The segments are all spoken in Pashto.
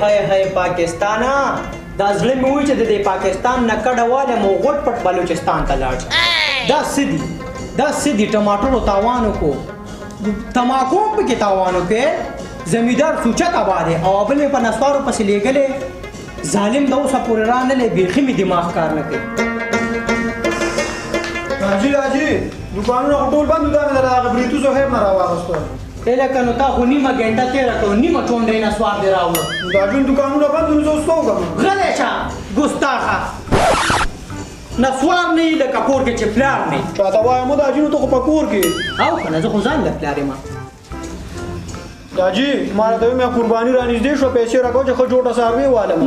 هاي پاکستانا دا زړه مې وایي چې د دې پاکستان نه کډه والم او غټ پټ بلوچستان ته لاړ شم. دا سدي ټماټرو تاوان وکړو تماکو هم پکې تاوان وکړې زمیندار سوچت آباد دی او بل مې په نسوارو پسې لېږلې ظالم د اوسه پورې رانلی بیخي مې دماغ کار نه کوي. راځي دوکانونه خو ټول بند دا مې د هغه بریتو صاحب نه راواغستو. لکه نو تا خو نیمه ګنټه تېره کړو نیمه ټونډۍ نسوار دې راوړه. دا ټول دوکانونه بند نو زه اوس څه وکړم؟ غلی شه ګستاخه نسوار نه یې لکه کور کې چې پلار نه یې. چاته وایم دا جینو ته خو په کور کې او که نه زه خو ځان له پلار یم. داجی ما ته مې قرباني را نږدې شو پیسې راکړو چې ښه جوړه څاروي والم.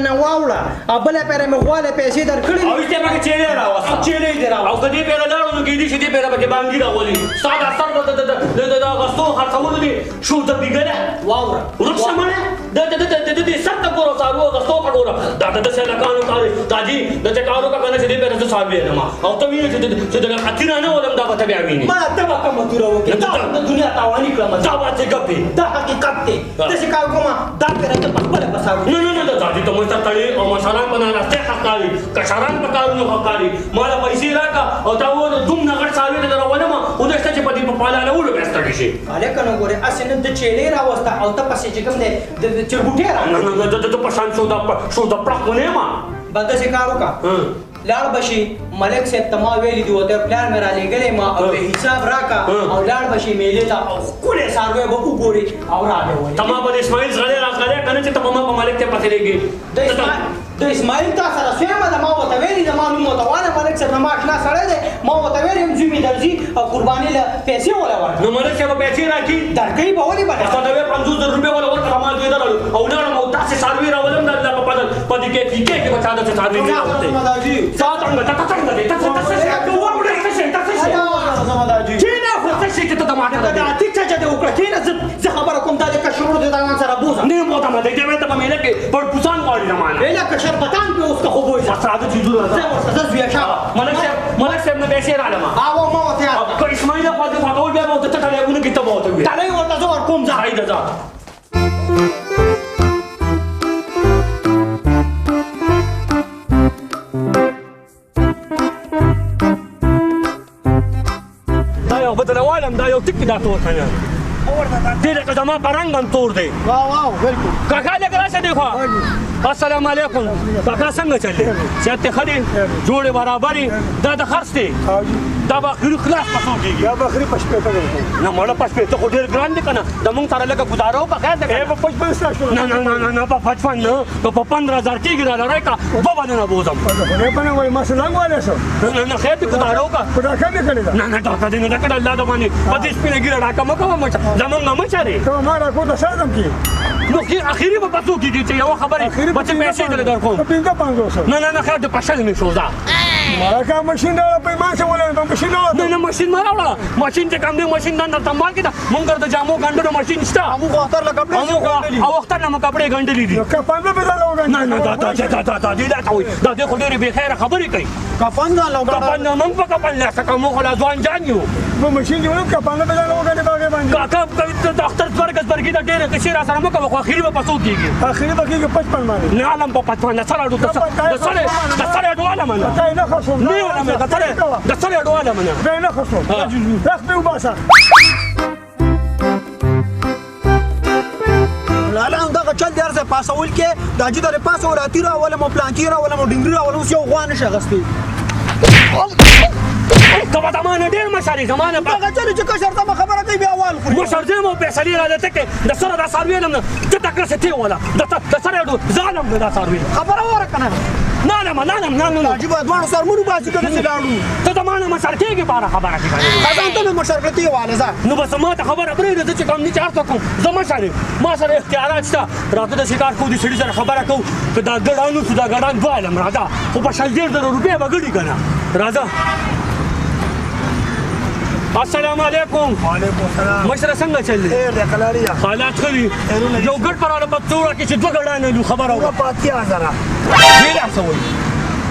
نه واوړه او بله پیره مې غواله پیسې درکړې او ایسته پکې چیلې راوسته چیلې دې راوړه او که دې پیره لاړو نو کېدای شي دې پیره پکې بانګي راولي ستا دا سر د اغوستو خرڅولو دې شو د بېګله واوړه ورک شه مړه د دې سر ته ګوره څاروو اغوستو ته ګوره دا د داسې هلکانو کار دی داجي داسې کار وکړه که نه چې دې پیره زه څاروي یم او ته وینې چې د اتیره نه ولم دا به ته بیا وینې ما ته به کومه توره وکړې د دنیا تاواني کړم دا باتې ګپ دی دا حقیقت دی داسې کار کومه دا پیره ته په خپله پساړو. نه دادي ته مشته تړي او مشران په ناستې حق کاري کشران په کارونو حق کاري ما له پیسې راکړه او تا وویل دومره غټ څاروي ته راولم او دا شته چې په دې په پالالولو بیا ستړي شي. هلکه نو ګورې هسې نه د چیلې راوسته او ته پسې چې کوم دی د چرګوټې نه د په شان شو د پړق ونه یم به داسې کار وکړه لاړ به شي ملک صاحب ته ما ویلي دي ورته پلار مې رالېږلی ما او حساب راکړه او لاړ به شي میلې ته او ښکلې څاروی به وګوري او را به وایي. ته ما به د اسماعیل زغلی راغلی که نه چې ته به ما په ملک ته پسې لېږې د اسماعیل تا سره سویمه ده ما ورته ویلي زما نوم ورته واله ملک صاحب زما اشنا سړی دی ما ورته ویلي یم زوی مې درځي او قرباني له پیسې وله ورکړه. نو ملک صاحب به پیسې راکړي درکوي به ولې به تا ته ویل 50,000 روپۍ وله ورکړه ما دوی درلو او لاړم او داسې څاروي راولم د الله په فضل په دې کې فیکې کې به چا داسې څاروي نه راوستې تا څنګه ته څنګه دی ته څه شی واوړې څه شی ته څه شی کېنه خو څه شی چې ته ټماټر دا ټیک څه چې دې وکړه کېنه زه خبره کوم دا د کشرونو د ځان سره بوځه نه موته ما دې دې ته په مینه کې پر پوسان غواړي نه مان ویله کشر پتان په اوس کا خو بوځه ساده چیزونه زه ورته زوی شاه ملک صاحب نه پیسې رالم او ما ورته که اسماعیل په دې فاټول بیا مو ته ټټلېونه کې ته بوته وي تلای ورته زه ورکوم ځه هاي ده دا یو بدلوالم دا یو ټکی دا تور کنه دې لکه زما پرنګ هم تور دی واو بالکل کاکا لږ راشه دی خوا السلام علیکم کاکا څنګه چل دی صحت دې ښه دی جوړې برابرې دا د خرڅ دی دا به اخري خلاص په څو کېږي یا به اخري په شپېته نه مړه په شپېته خو ډېر ګران دی که نه د مونږ سره لږه ګزاره وکړه خیر دی په 55 سره شو نه په 55 نه که په 15,000 کېږي را لرئ که دوه بدنه بوځم خدای په نه وایي ما سلنګ والی شو نه خیر دی ګزاره وکړه په ډاکه مې کړې ده نه ډاکټر دې نه ده کړې الله د باندې په دې سپینه ګیره ډاکه مه کوه مچه زمونږ نه مچه دی ته ما راکو ته ساتم کې نو اخري به په څو کېږي چې یوه خبرې به چې پیسې درې درکوم پنځه 500 نه خیر دی په شل مې شو دا مارکا ماشین راوړه په ما څه ولې ماشین راوړه نه ماشین ما راوړه ماشین چې کوم دی ماشین دا درته مال کې ده مونږ د جامو ګنډلو ماشین شته موږ اختر له کپړې او اختر نه مو کپړې ګنډلې دي کفن به بدل وګڼه نه دا دې دا کوي دا دې خو ډېرې بې خیره خبرې کوي کفن دا لوګا کفن نه مونږ په کفن لاسه کوو موږ خو لا ځوان جان یو په ماشین جوړو کفن به بدل وګڼه باغې باندې کاکا د اختر زبرګي دا ډېرې کښې را سره مه کوه خو اخري به په څو کېږي اخري به کېږي 55 باندې نه علم په 55 د سره اډو واله منه نه خصو نه ولم د سره اډو واله منه نه خصو رخ به وباسه لاله دا چل درځه پاسول کې دا چې در پاسو راتی را ولا مو پلانکی را ولا مو ډنګری را ولا اوس یو غوانه شغستې کبا زمانه ډېر مشرې زمانه هغه چلې چې کشر ته خبره کوي بیا اول خوري مشر دې مو فیصلې راځي کې د سره دا سروي لم ته تکړه ستې ولا د سره اډو ظالم دا سروي خبره وره کنه نه عجیب دوه سرمنو باسي کنه چې لاړو ته زمانه مشر کېږي باره خبره کوي خزان ته مشر کړتي واله ځه نو بس ما ته خبره پرېږده چې کوم نه چار ته کوم زه مشر ما سره اختیارات شته راته د شکار کو دي سړي سره خبره کوو که دا ګډانو چې دا ګډان دوالم راځه خو په 1,000 روپۍ به ګډي که نه راځه السلام علیکم وعلیکم السلام مشره څنګه چل دی خیر دی قلالیا حالات ښه دي یو ګډ پر راله په څوړه کې چې دوه ګډانه دي خبره وکړه په 80,000 ډېر څه وایي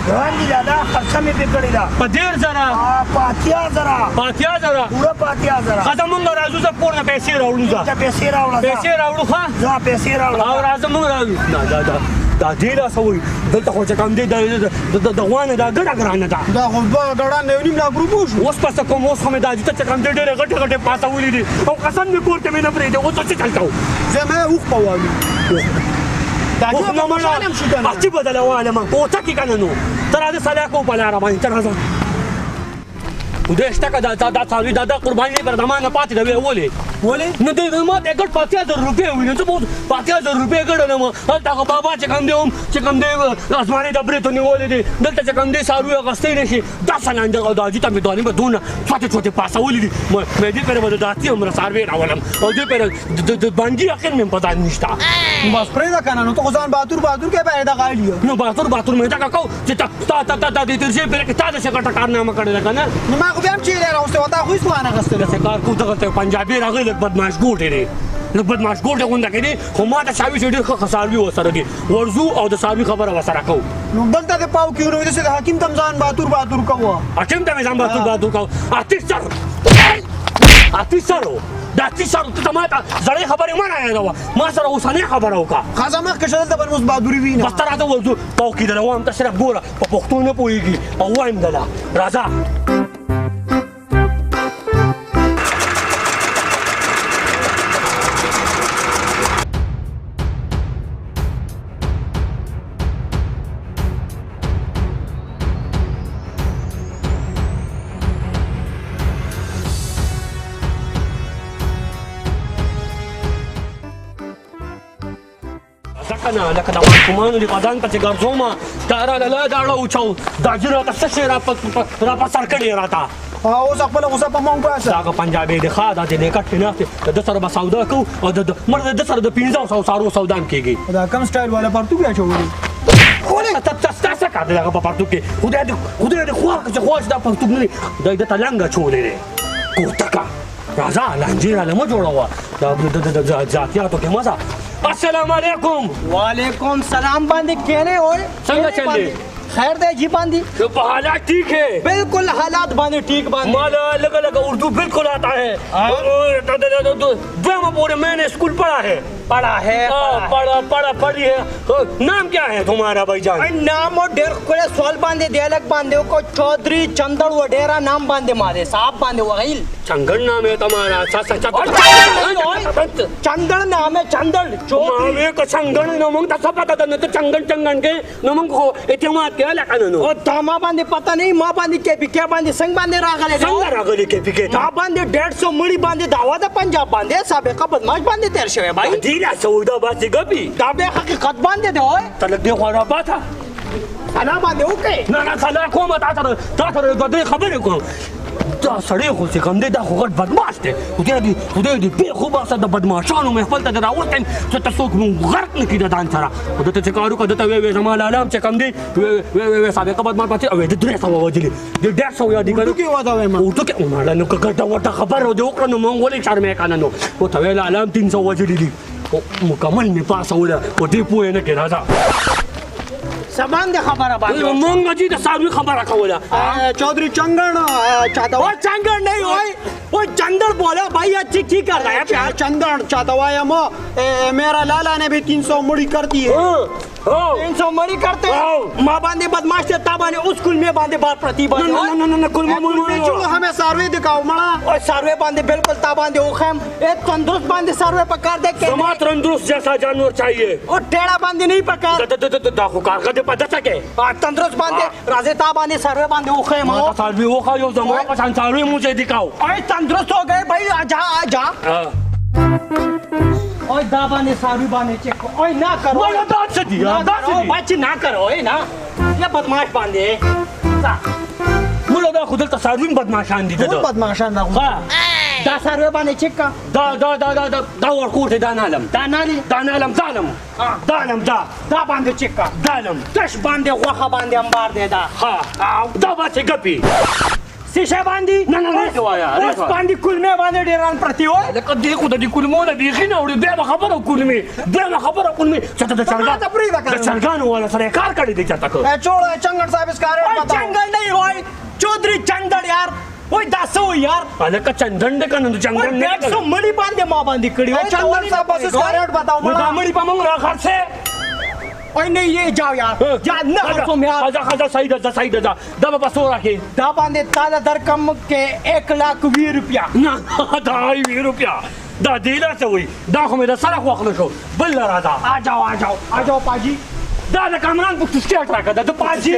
باندې دا خرڅه مې پې کړې ده په 1.5 په 80,000 په 80,000 پوره په 80,000 ښه زمونږ راځو زه پور نه پیسې راوړو ځه ته پیسې راوړه پیسې راوړو ښه ځه پیسې راوړه او راځه موږ راځو نه دا دې لاسه وایي دلته خو چې کوم دی د غوانه دا ګډه ګرانه ده دا خو دوه ګړان یو نیم لاک روپو شو اوس پسه کوم اوس خو مې دا دې ته چې کوم دی ډېرې غټې غټې پاسولې دي او قسم مې کور کې مې نه پرېږدي اوس څه چل کوو زه مې اوښ په والو دا اوس چې نه په مشان هم شو کنه اچي بدله واله ما کوټه کې کنه نو تر دې سلاکو په لار باندې تر راځه ودې شته کا دا څاوي دا قرباني پر دمانه پاتې دی ولې ولې نو دې ما دې ګټ 50,000 روپۍ وینم څه بوت 50,000 روپۍ ګټل ما هلته بابا چې کوم دی چې کوم دی اسماني د برېتو نیولې دي دلته چې کوم دی ساروي غستې نشي دا سنانده او دا جته مې دانې به دونه څوټه څوټه پاسولې دي مې دې پر بده داتي عمر ساروي راولم او دې پر د باندې اخر مې پتا نشته بس پرې دا کنه نو ته ځان بهادر کې به دا غاړي نو بهادر مې دا کو چې تا دې ترځې پر کې تا د څه کارنامه کړل کنه نو ما خو بیا هم چیرې راوسته وتا خو هیڅ وانه غستل څه کار کو دغه پنجابي راغلی لږ بدمعاش ګوټې دی لږ بدمعاش ګوټې غونډه کړي خو ما ته شاوي چې ډېر ښه ساروي ورسره دي ورځو او د ساروي خبره ورسره کوو نو دلته د پاو کې ورو د حکیم تم ځان بهادر کوه حکیم ته مې ځان بهادر کوو اتیس سرو دا 30 سره ته ما ته زړې خبرې ما نه یادوه ما سره اوسنۍ خبره وکړه خازه مخکې شه دلته به اوس بهادري وینه بس ته راځه ورځو پاو کې دله وایم ته صرف ګوره په پښتو نه پوهېږي او وایم دله راځه کنه لکه د ماشومانو د بدن ته چې ګرځوم دا راله دا راوچو دا چې راته څه شی را په سر کړي راته اوس خپله غوسه په مونږ باسه دا هغه پنجابي دی ښه دا چې نیکټ کې ناست دی د ده سره به سودا کوو او مرد د سره د 500 سارو سودا هم کېږي دا کم سټایل والا پرتوګ اچولي ستا څه کار دی هغه په پرتوګ کې خدای دې خوا چې خواش دا پرتوګ نه دی دی ده ته لنګ اچولی دی کوتکه راځه لانجې راله مه جوړوه د ذاتیاتو کې مزه السلام علیکم وعلیکم سلام باندې کہنے ہوئے څنګه چل دی خیر دے جی باندی تو حالات ٹھیک ہے بالکل حالات باندے ٹھیک باندے مالا لگا لگا اردو بالکل آتا ہے دوما پورے میں نے اسکول پڑھا ہے پڑھی ہے نام کیا ہے تمہارا بھائی جان نام اور ڈیر کلے سوال باندے دیالک باندے کو چودھری چندڑ وڈیرا نام باندے مارے صاحب باندے وغیل چنگڑ نام ہے تمہارا چندڑ نام ہے چندڑ چودھری کا چنگڑ نمنگ تا سب پتا تھا چنگڑ چنگڑ کے نمنگ کو اعتماد کیا لکھا نو تاما باندے پتہ نہیں ماں باندے کے پی کیا باندے سنگ باندے راغلے سنگ راغلے کے پی کے ماں باندے 150 مڑی باندے دعوا دا پنجاب باندے سابقہ بدماش باندے تیر شوے بھائی دیلا سودا باسی گپی دابے حقیقت باندے دے ہوئے تلک دے خوارا باتا سلا باندے اوکے نا سلا کوما تا تر گدے خبر کو دا سړی خو چې کوم دی دا خو غټ بدماش دی خدای دې بې خو باسه د بدماشانو محفل ته دې راوستیم چې ته څوک مونږ غرق نه کړي د ځان سره خو دته چې کار وکړه دته ویې زما لالام چې کوم دی ویې سابقه بدماش پاتې او د 300 ووجلې د 150 یادې کړه اردو کې ودا وایم اردو کې مالا نو که ګټه وټه خبره دې وکړه نو مونږ ولې شرمې کنه نو او ته ویې لالام 300 وجلې دي مکمل مې پاسوله او دې پوهې نه کې راځه سبان دے خبر باندې مونږ چې د ساروي خبره کوله چودھری چنگن چاہتا وہ چنگڑ نہیں ہوئے وہ چندڑ بولا بھائی اچھی ٹھیک کر رہا ہے چندن چاہتا ہوا مو میرا لالا نے بھی 300 مڑی کر دی ہے 300 مڑی کرتے ماں باندے بدماش سے تا باندے اس کل میں باندے بار پرتی باندے چلو ہمیں ساروی دکھاؤ مڑا اور ساروے باندے بالکل تا باندے اوخیم ایک تندرست باندے ساروے پکار دے کے سما تندرست جیسا جانور چاہیے اور ٹیڑا باندے نہیں پکار دا خو کار دې پته څه کې تندرست باندے رازے تا باندے ساروے باندے اوخیم ما ته ساروي وخا یو زما په شان ساروي مونږ دکاو اوے تندرست ہو گئے بھائی آجا اوے دا باندے ساروی باندے چیک اوے نہ کرو ما دا څه دی دا څه دی بچ نہ کرو اے نا یہ بدماش باندے مولا دا خو دلته ساروي بدماشان دي ټول بدماشان دا دا ساروی باندې چیک کا دا ورکوټ دا نالم ظالم دا باندې چیک کا ظالم تش باندې غوخه باندې انبار دی دا ها دا باندې ګپی سیشه باندې نه، نه، نه دې وایه، نه اوس وایه. باندې کلمې باندې ډېران پرتې وای لکه دې خو د دې کلمو نه بیخي نه وړي بیا به خبره کلمې بیا به خبره کلمې چې ته د ته پرېږده د کنه. چرګانو والا سره یې کار کړی دی چېرته که छोड़ चंगड़ साहब इसका रेट ओए बताओ जंगल नहीं ओए चौधरी चंदड़ यार ओए दासो यार هلکه چندن دی که نه د ओए چنګن نه 150 मड़ी बांधे मां बांधी कड़ी ओए चंगड़ साहब बस इसका रेट बताओ نو دا मला مړي به مونږ راخرڅې ओए नहीं ये जाओ यार जा न खर्चो में यार خزه صحیح ده صحیح ده دا به په څو راکې दा बांधे ताजा दर कम के 1,20,000 रुपया نه دا 20 روپیا دا دې لا څه وایي دا خو مې د سره خوښ نه شو بل له راځه आ जाओ पाजी دا د کامران په ټسټیټ راکړه دا د पाजी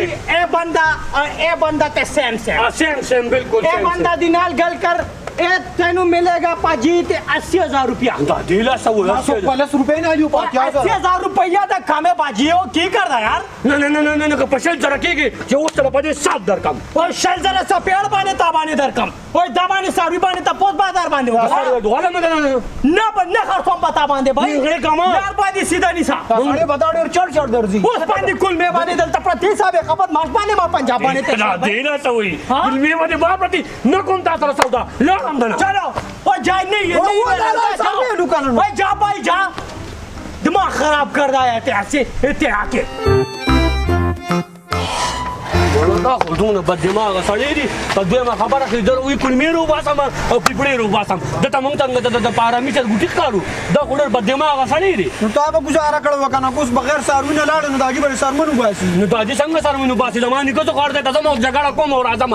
ए बंदा ते सेम सेम سیم سیم بالکل ए बंदा दिनाल गल कर ए तेनु मिलेगा पाजी ते 80,000 रुपया دا دې لا څه وایي 150 रुपए ना लियो 80,000 रुपया दा कामे बाजी हो की कर रहा यार نه نه نه نه نه که په شل سره کېږي چې اوس ته به په دې 7 درکم ओए शल जरा सपेड़ बाने ताबाने दर कम ओए दाबाने सारी बाने ता पोत बाजार बांधे हो والا مې ना न खर्चों पता बांधे भाई नहीं, कमा। यार बाजी सीधा निसा अरे बताओ डेर चढ़ दर्जी उस बांधी कुल में बांधे दल तपरा ती साबे खपत मास बाने मा पंजाब बाने ते دا دې لا څه وایي ها؟ فلمې باندې باپرتي نه کوم تا سره سودا لاړم دنه चलो ओए जाए नहीं ये वो नहीं दादा सामने दुकान में। ओए जा भाई जा दिमाग खराब कर रहा है ऐसे इतने आके دا خو دومره بد دماغه سړی دي په دویمه خبره کې در وایي کلمې روباسم او پیپړې روباسم دته موږ څنګه د پارامیټر ګوټي ښکارو دا خو ډېر بد دماغه سړی دی نو تا به گزاره کړو وکنه کوس بغیر سارونه لاړ نو داږي به سرمنو باسي نو دا دې څنګه سره مینو باسي زما نیکه ته کار دی ته زما جګړه کوم او راځم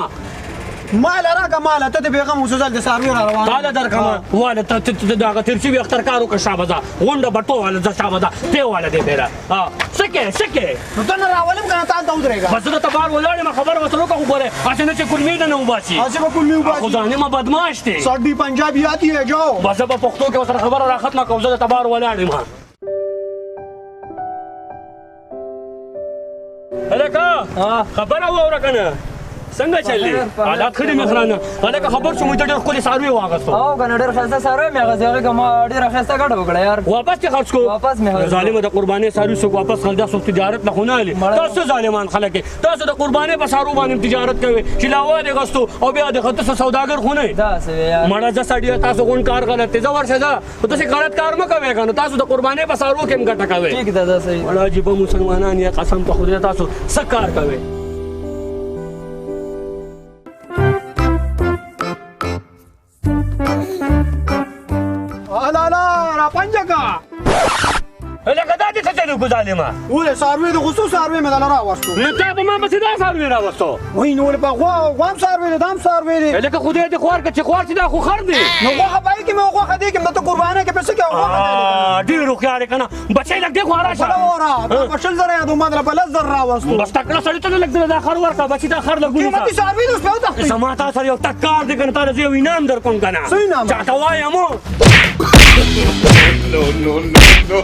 مال راګه مال ته به غم وسوسل د سارو را روان دا درکم واله ته دا ترچی به اختر کارو که شابه غونډه بټو واله ز شابه ته واله دې پیرا ها سکه نو ته نه راولم کنه تا ته ودرېګا بس ته بار ولاړې ما خبر وسلو که خبره اسنه چې کلمې نه وباسي اځه به کل میو خو باسي ځانې ما بدمعاش دی سړی پنجابی آتی ہے جاؤ بس په پښتو کې سره خبره را ختمه کوم زه ته بار ولاړې ما هلکه خبره واوره کنه څنګه چلې حالات خړې مخرانه هلکه خبر شو مې ته ډېر ښکلې څاروي واغستو او کنه ډېر ښایسته څاروی مې اخیستی هغې که ما ډېره ښایسته ګټه وکړه یار واپس دې خرڅ کو واپس مې خرڅ کړو. ظالمه د قربانۍ څاروي څوک واپس خل دا څوک تجارت نه خو نه هلي تاسو ظالمان خلک یې تاسو د قربانۍ په څارو باندې تجارت کوئ چې لاوا دې غستو او بیا د خطه سوداګر خو نه یې داسې وې یار مړه زه سړی تاسو غون کار غلط دی زه ورشه ځه خو تاسې غلط کار مه کوئ که نو تاسو د قربانۍ په څارو کې هم ګټه کوئ ټیک ده داسې مړه عجیبه مسلمانان یې قسم په خدای تاسو څه کار کوئ لا لا را پنجه کا هلکه دا دې څه چلو کو ظالمه ولې ساروی د خصوص ساروی مې دل را واستو نو تا په ما پسې دا څاروي راوستو وای نو ولې په غوام ساروی د دام ساروی دی هلکه خدای دې خوار که چې خوار چې دا خو خر دی نو غوخه پای کې مې غوخه دی کې مې ته قربانه کې پیسې کې غوخه ډېر هوښیار یې که نه بچی لږ دې خو راشه بلا ورا په شل زره یادو ما در په لس زره را واستو بس تکړه سړي ته نه لږ دا خر ورکړه بچي دا خر لږ قیمتي ساروی د سپیو تخته زما تا سره یو تک کار دی که نه تا له زه یو انعام در کوم که نه څه انعام؟ چاته وایم no, no, no, no.